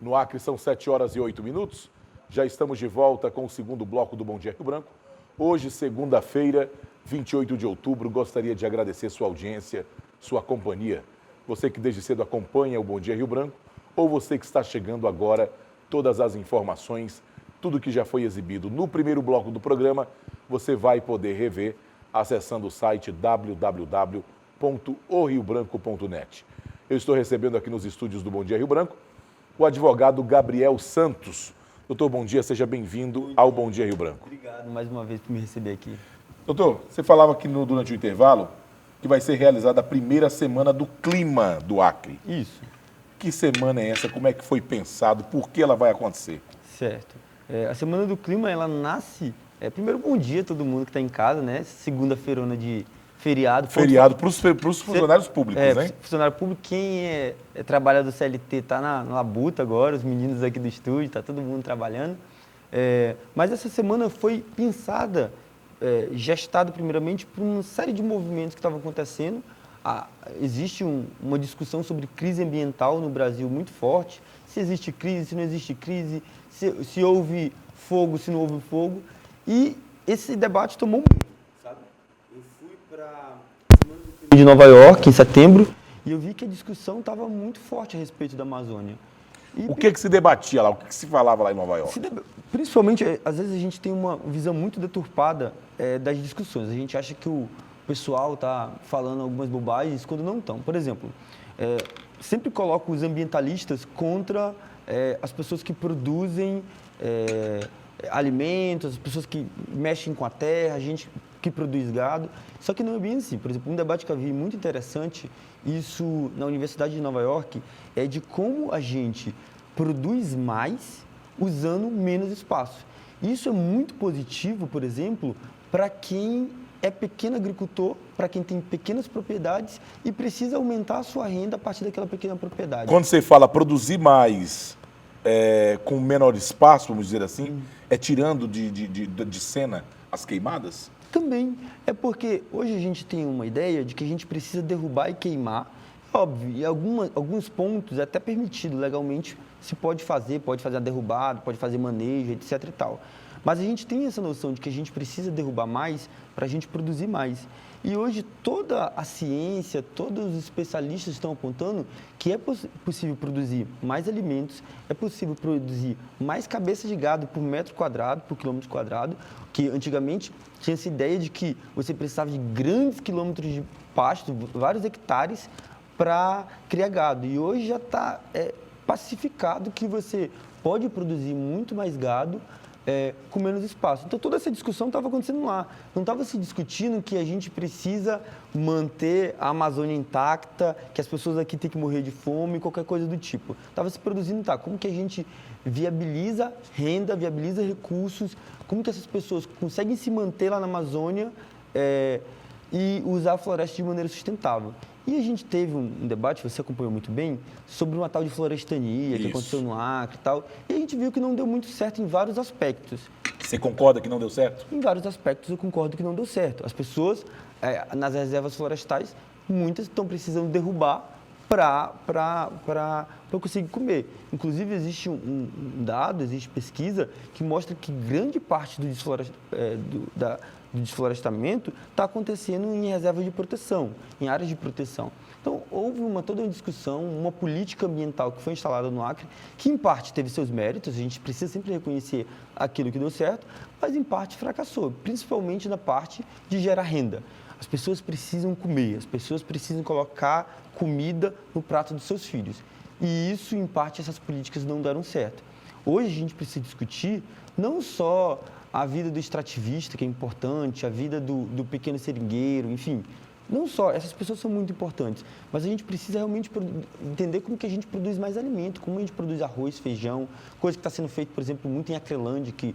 No Acre são 7h08. Já estamos de volta com o segundo bloco do Bom Dia Rio Branco. Hoje, segunda-feira, 28 de outubro, gostaria de agradecer sua audiência, sua companhia. Você que desde cedo acompanha o Bom Dia Rio Branco ou você que está chegando agora, todas as informações, tudo que já foi exibido no primeiro bloco do programa, você vai poder rever acessando o site www.oriobranco.net. Eu estou recebendo aqui nos estúdios do Bom Dia Rio Branco o advogado Gabriel Santos. Doutor, bom dia, seja bem-vindo ao Bom Dia Rio Branco. Obrigado mais uma vez por me receber aqui. Doutor, você falava aqui durante o intervalo que vai ser realizada a primeira semana do clima do Acre. Isso. Que semana é essa? Como é que foi pensado? Por que ela vai acontecer? Certo. A Semana do Clima, ela nasce... primeiro, bom dia a todo mundo que está em casa, né? Segunda-feirona de feriado. Feriado para os funcionários públicos, né? Funcionário público, quem é trabalhador do CLT está na labuta agora, os meninos aqui do estúdio, está todo mundo trabalhando. Mas essa semana foi pensada, gestada primeiramente por uma série de movimentos que estavam acontecendo. Existe uma discussão sobre crise ambiental no Brasil muito forte. Se existe crise, se não existe crise, se houve fogo, se não houve fogo. E esse debate tomou muito, sabe? Eu fui para a Semana do Clima de Nova York, em setembro, e eu vi que a discussão estava muito forte a respeito da Amazônia. O que se debatia lá? O que se falava lá em Nova York? Principalmente, às vezes a gente tem uma visão muito deturpada das discussões. A gente acha que o pessoal está falando algumas bobagens quando não estão. Por exemplo, sempre coloco os ambientalistas contra as pessoas que produzem alimentos, as pessoas que mexem com a terra, a gente que produz gado. Só que não é bem assim. Por exemplo, um debate que eu vi muito interessante, isso na Universidade de Nova York, é de como a gente produz mais usando menos espaço. Isso é muito positivo, por exemplo, para quem é pequeno agricultor, para quem tem pequenas propriedades e precisa aumentar a sua renda a partir daquela pequena propriedade. Quando você fala produzir mais com menor espaço, vamos dizer assim, tirando de cena as queimadas? Também. É porque hoje a gente tem uma ideia de que a gente precisa derrubar e queimar. Óbvio, e alguns pontos é até permitido legalmente, se pode fazer a derrubada, pode fazer manejo, etc e tal. Mas a gente tem essa noção de que a gente precisa derrubar mais para a gente produzir mais. E hoje toda a ciência, todos os especialistas estão apontando que é possível produzir mais alimentos, é possível produzir mais cabeças de gado por metro quadrado, por quilômetro quadrado, que antigamente tinha essa ideia de que você precisava de grandes quilômetros de pasto, vários hectares, para criar gado. E hoje já está pacificado que você pode produzir muito mais gado com menos espaço. Então, toda essa discussão estava acontecendo lá. Não estava se discutindo que a gente precisa manter a Amazônia intacta, que as pessoas aqui têm que morrer de fome, qualquer coisa do tipo. Estava se produzindo, como que a gente viabiliza renda, viabiliza recursos, como que essas pessoas conseguem se manter lá na Amazônia e usar a floresta de maneira sustentável. E a gente teve um debate, você acompanhou muito bem, sobre uma tal de florestania que aconteceu no Acre e tal. E a gente viu que não deu muito certo em vários aspectos. Você concorda que não deu certo? Em vários aspectos eu concordo que não deu certo. As pessoas, nas reservas florestais, muitas estão precisando derrubar para conseguir comer. Inclusive, existe um dado, existe pesquisa que mostra que grande parte do desflorestamento está acontecendo em reservas de proteção, em áreas de proteção. Então, houve toda uma discussão, uma política ambiental que foi instalada no Acre, que em parte teve seus méritos, a gente precisa sempre reconhecer aquilo que deu certo, mas em parte fracassou, principalmente na parte de gerar renda. As pessoas precisam comer, as pessoas precisam colocar comida no prato dos seus filhos. E isso, em parte, essas políticas não deram certo. Hoje a gente precisa discutir não só a vida do extrativista, que é importante, a vida do pequeno seringueiro, enfim. Não só, essas pessoas são muito importantes, mas a gente precisa realmente entender como que a gente produz mais alimento, como a gente produz arroz, feijão, coisa que está sendo feita, por exemplo, muito em Acrelândia, que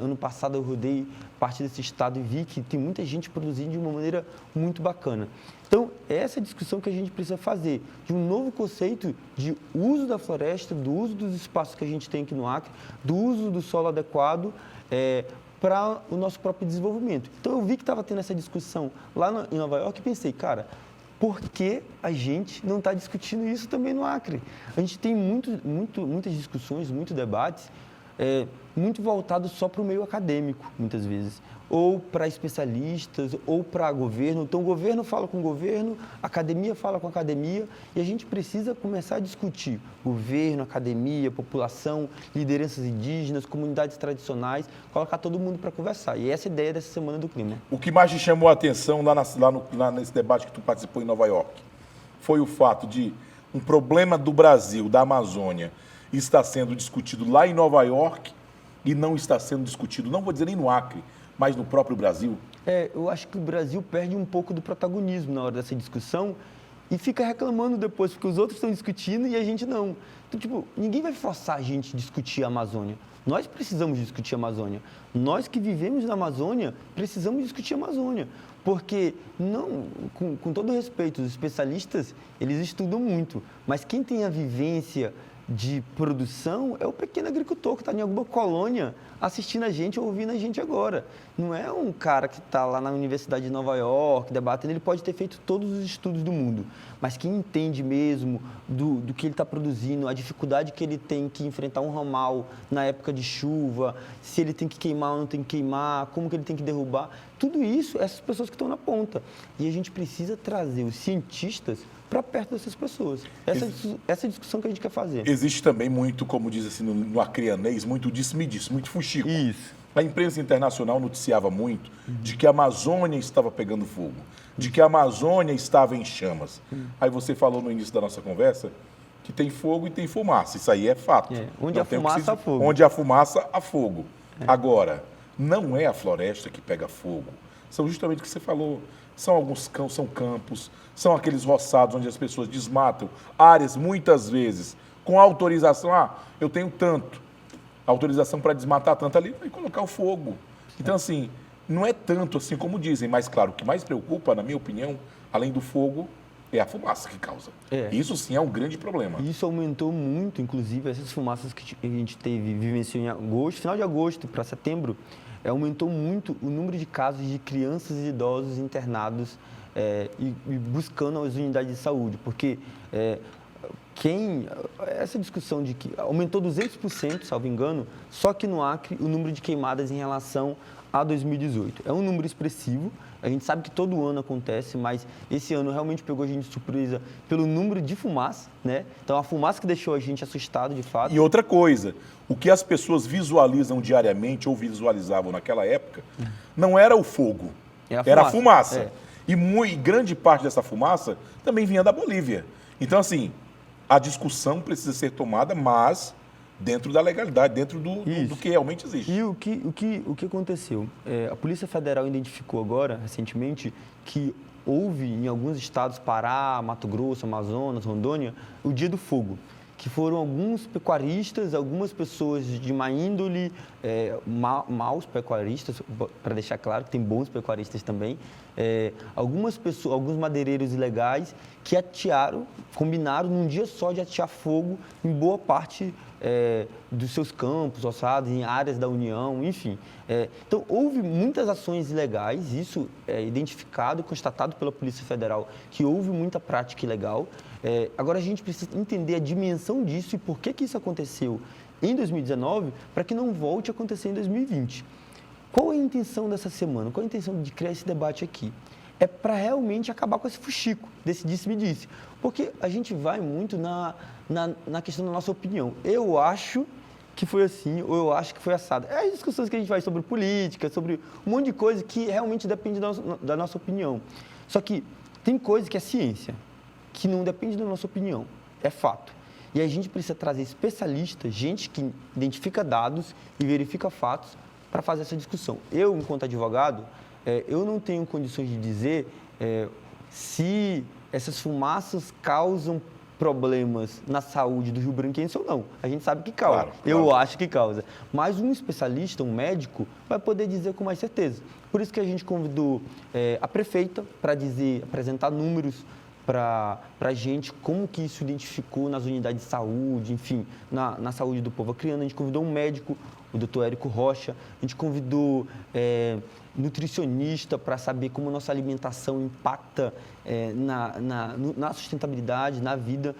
ano passado eu rodei parte desse estado e vi que tem muita gente produzindo de uma maneira muito bacana. Então, essa é a discussão que a gente precisa fazer, de um novo conceito de uso da floresta, do uso dos espaços que a gente tem aqui no Acre, do uso do solo adequado, para o nosso próprio desenvolvimento. Então, eu vi que estava tendo essa discussão lá em Nova York e pensei, cara, por que a gente não está discutindo isso também no Acre? A gente tem muitas discussões, muitos debates, muito voltados só para o meio acadêmico, muitas vezes, ou para especialistas, ou para governo. Então, o governo fala com o governo, a academia fala com a academia, e a gente precisa começar a discutir governo, academia, população, lideranças indígenas, comunidades tradicionais, colocar todo mundo para conversar. E essa é a ideia dessa Semana do Clima. O que mais te chamou a atenção lá nesse debate que tu participou em Nova York foi o fato de um problema do Brasil, da Amazônia, está sendo discutido lá em Nova York e não está sendo discutido, não vou dizer nem no Acre, mas no próprio Brasil? Eu acho que o Brasil perde um pouco do protagonismo na hora dessa discussão e fica reclamando depois, porque os outros estão discutindo e a gente não. Então, tipo, ninguém vai forçar a gente a discutir a Amazônia. Nós precisamos discutir a Amazônia. Nós que vivemos na Amazônia, precisamos discutir a Amazônia. Porque, não, com todo respeito, os especialistas, eles estudam muito, mas quem tem a vivência de produção é o pequeno agricultor que está em alguma colônia assistindo a gente, ouvindo a gente agora. Não é um cara que está lá na Universidade de Nova York debatendo, ele pode ter feito todos os estudos do mundo, mas quem entende mesmo do que ele está produzindo, a dificuldade que ele tem que enfrentar um ramal na época de chuva, se ele tem que queimar ou não tem que queimar, como que ele tem que derrubar, tudo isso, essas pessoas que estão na ponta. E a gente precisa trazer os cientistas para perto dessas pessoas. Essa é a discussão que a gente quer fazer. Existe também muito, como diz assim no acreanês, muito disse-me-disse, muito fuxico. Isso. A imprensa internacional noticiava muito de que a Amazônia estava pegando fogo, de que a Amazônia estava em chamas. Aí você falou no início da nossa conversa que tem fogo e tem fumaça. Isso aí é fato. Onde há fumaça, há fogo. Onde há fumaça, há fogo. Agora, não é a floresta que pega fogo. São justamente o que você falou. São campos, são aqueles roçados onde as pessoas desmatam áreas, muitas vezes, com autorização. Eu tenho tanto, autorização para desmatar tanto ali, vai colocar o fogo. Então, assim, não é tanto assim como dizem, mas, claro, o que mais preocupa, na minha opinião, além do fogo, é a fumaça que causa. Isso, sim, é um grande problema. Isso aumentou muito, inclusive, essas fumaças que a gente vivenciou em agosto, final de agosto para setembro, aumentou muito o número de casos de crianças e idosos internados e buscando as unidades de saúde, porque essa discussão de que aumentou 200%, salvo engano, só que no Acre o número de queimadas em relação a 2018. É um número expressivo, a gente sabe que todo ano acontece, mas esse ano realmente pegou a gente de surpresa pelo número de fumaça, né? Então, a fumaça que deixou a gente assustado, de fato. E outra coisa, o que as pessoas visualizam diariamente ou visualizavam naquela época não era o fogo, era a fumaça. E grande parte dessa fumaça também vinha da Bolívia. Então, assim, a discussão precisa ser tomada, mas dentro da legalidade, dentro do que realmente existe. E o que aconteceu? A Polícia Federal identificou agora, recentemente, que houve em alguns estados, Pará, Mato Grosso, Amazonas, Rondônia, o Dia do Fogo, que foram alguns pecuaristas, algumas pessoas de má índole, maus pecuaristas, para deixar claro que tem bons pecuaristas também, algumas pessoas, alguns madeireiros ilegais que combinaram num dia só de atear fogo em boa parte dos seus campos, roçados, em áreas da União, enfim. Então, houve muitas ações ilegais, isso é identificado e constatado pela Polícia Federal, que houve muita prática ilegal. Agora, a gente precisa entender a dimensão disso e por que isso aconteceu em 2019 para que não volte a acontecer em 2020. Qual é a intenção dessa semana? Qual é a intenção de criar esse debate aqui? É para realmente acabar com esse fuxico, desse disse-me-disse. Porque a gente vai muito na questão da nossa opinião. Eu acho que foi assim, ou eu acho que foi assado. É as discussões que a gente faz sobre política, sobre um monte de coisa que realmente depende da nossa opinião. Só que tem coisa que é ciência, que não depende da nossa opinião, é fato. E a gente precisa trazer especialistas, gente que identifica dados e verifica fatos para fazer essa discussão. Eu, enquanto advogado, eu não tenho condições de dizer se essas fumaças causam problemas na saúde do rio-branquense ou não. A gente sabe que causa. Claro. Eu acho que causa. Mas um especialista, um médico, vai poder dizer com mais certeza. Por isso que a gente convidou a prefeita para apresentar números para a gente, como que isso identificou nas unidades de saúde, enfim, na saúde do povo acreano. A gente convidou um médico, o doutor Érico Rocha, a gente convidou nutricionista para saber como a nossa alimentação impacta na sustentabilidade, na vida.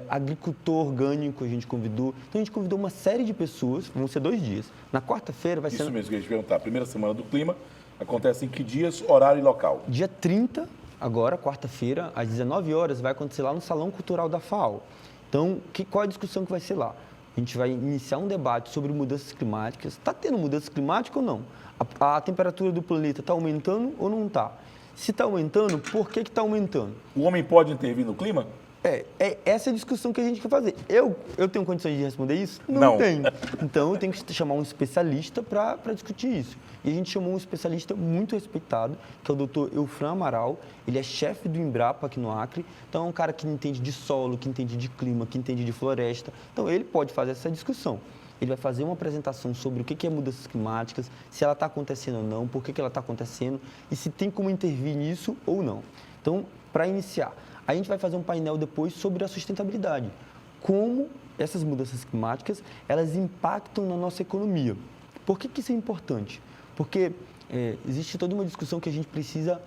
Agricultor orgânico a gente convidou. Então, a gente convidou uma série de pessoas, vão ser 2 dias. Na quarta-feira vai ser... Isso mesmo que eu ia te perguntar. Primeira semana do clima, acontece em que dias, horário e local? Dia 30, agora, quarta-feira, às 19 horas, vai acontecer lá no Salão Cultural da FAO. Então, qual é a discussão que vai ser lá? A gente vai iniciar um debate sobre mudanças climáticas. Está tendo mudança climática ou não? A temperatura do planeta está aumentando ou não está? Se está aumentando, por que está aumentando? O homem pode intervir no clima? Essa é a discussão que a gente quer fazer. Eu tenho condições de responder isso? Não. Tenho. Então, eu tenho que chamar um especialista para discutir isso. E a gente chamou um especialista muito respeitado, que é o Dr. Eufran Amaral. Ele é chefe do Embrapa aqui no Acre. Então, é um cara que entende de solo, que entende de clima, que entende de floresta. Então, ele pode fazer essa discussão. Ele vai fazer uma apresentação sobre o que é mudanças climáticas, se ela está acontecendo ou não, por que ela está acontecendo e se tem como intervir nisso ou não. Então, para iniciar, a gente vai fazer um painel depois sobre a sustentabilidade. Como essas mudanças climáticas, elas impactam na nossa economia. Por que isso é importante? Porque existe toda uma discussão que a gente precisa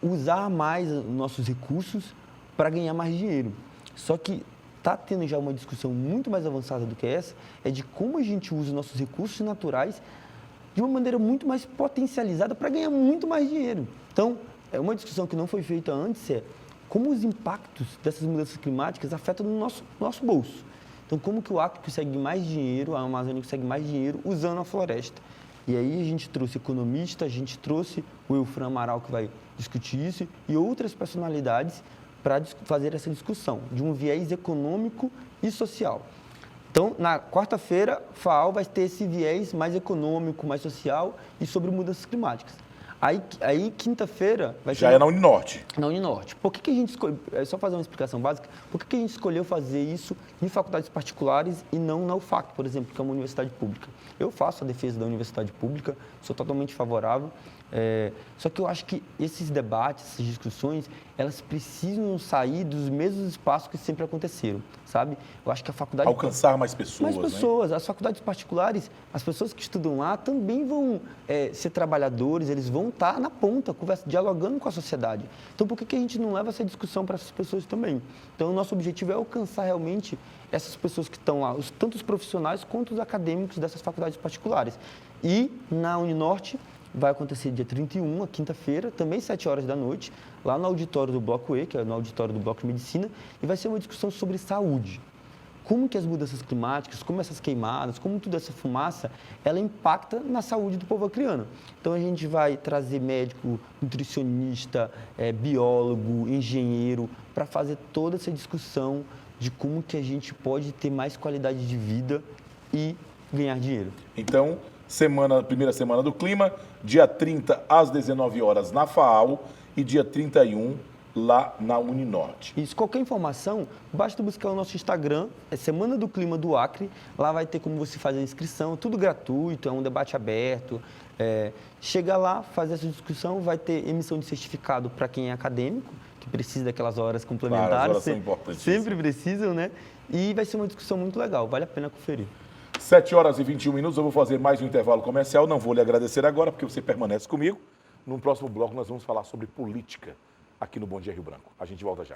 usar mais nossos recursos para ganhar mais dinheiro. Só que está tendo já uma discussão muito mais avançada do que essa, é de como a gente usa os nossos recursos naturais de uma maneira muito mais potencializada para ganhar muito mais dinheiro. Então, uma discussão que não foi feita antes como os impactos dessas mudanças climáticas afetam no nosso bolso. Então, como que o Acre consegue mais dinheiro, a Amazônia consegue mais dinheiro usando a floresta. E aí a gente trouxe economista, a gente trouxe o Eufran Amaral, que vai discutir isso, e outras personalidades para fazer essa discussão, de um viés econômico e social. Então, na quarta-feira, FAO vai ter esse viés mais econômico, mais social e sobre mudanças climáticas. Aí quinta-feira vai ser... Já é na Uninorte. Na Uninorte. Por que a gente escolheu... É só fazer uma explicação básica. Por que a gente escolheu fazer isso em faculdades particulares e não na UFAC, por exemplo, que é uma universidade pública? Eu faço a defesa da universidade pública, sou totalmente favorável. Só que eu acho que esses debates, essas discussões, elas precisam sair dos mesmos espaços que sempre aconteceram, sabe? Eu acho que a faculdade... Alcançar mais pessoas, né? As faculdades particulares, as pessoas que estudam lá também vão ser trabalhadores, eles vão estar na ponta, dialogando com a sociedade. Então, por que a gente não leva essa discussão para essas pessoas também? Então, o nosso objetivo é alcançar realmente essas pessoas que estão lá, tanto os profissionais quanto os acadêmicos dessas faculdades particulares. E na Uninorte vai acontecer dia 31, quinta-feira, também 7 horas da noite, lá no auditório do Bloco E, que é no auditório do Bloco de Medicina, e vai ser uma discussão sobre saúde. Como que as mudanças climáticas, como essas queimadas, como toda essa fumaça, ela impacta na saúde do povo acreano. Então, a gente vai trazer médico, nutricionista, biólogo, engenheiro, para fazer toda essa discussão de como que a gente pode ter mais qualidade de vida e ganhar dinheiro. Então, primeira semana do clima, dia 30 às 19 horas na FAO e dia 31 lá na Uninorte. Isso, qualquer informação, basta buscar o nosso Instagram, é Semana do Clima do Acre, lá vai ter como você fazer a inscrição, tudo gratuito, é um debate aberto. Chega lá, faz essa discussão, vai ter emissão de certificado para quem é acadêmico, que precisa daquelas horas complementares. Claro, as horas são importantíssimas. Sempre precisam, né? E vai ser uma discussão muito legal, vale a pena conferir. 7 horas e 21 minutos, eu vou fazer mais um intervalo comercial, não vou lhe agradecer agora, porque você permanece comigo. No próximo bloco, nós vamos falar sobre política aqui no Bom Dia Rio Branco. A gente volta já.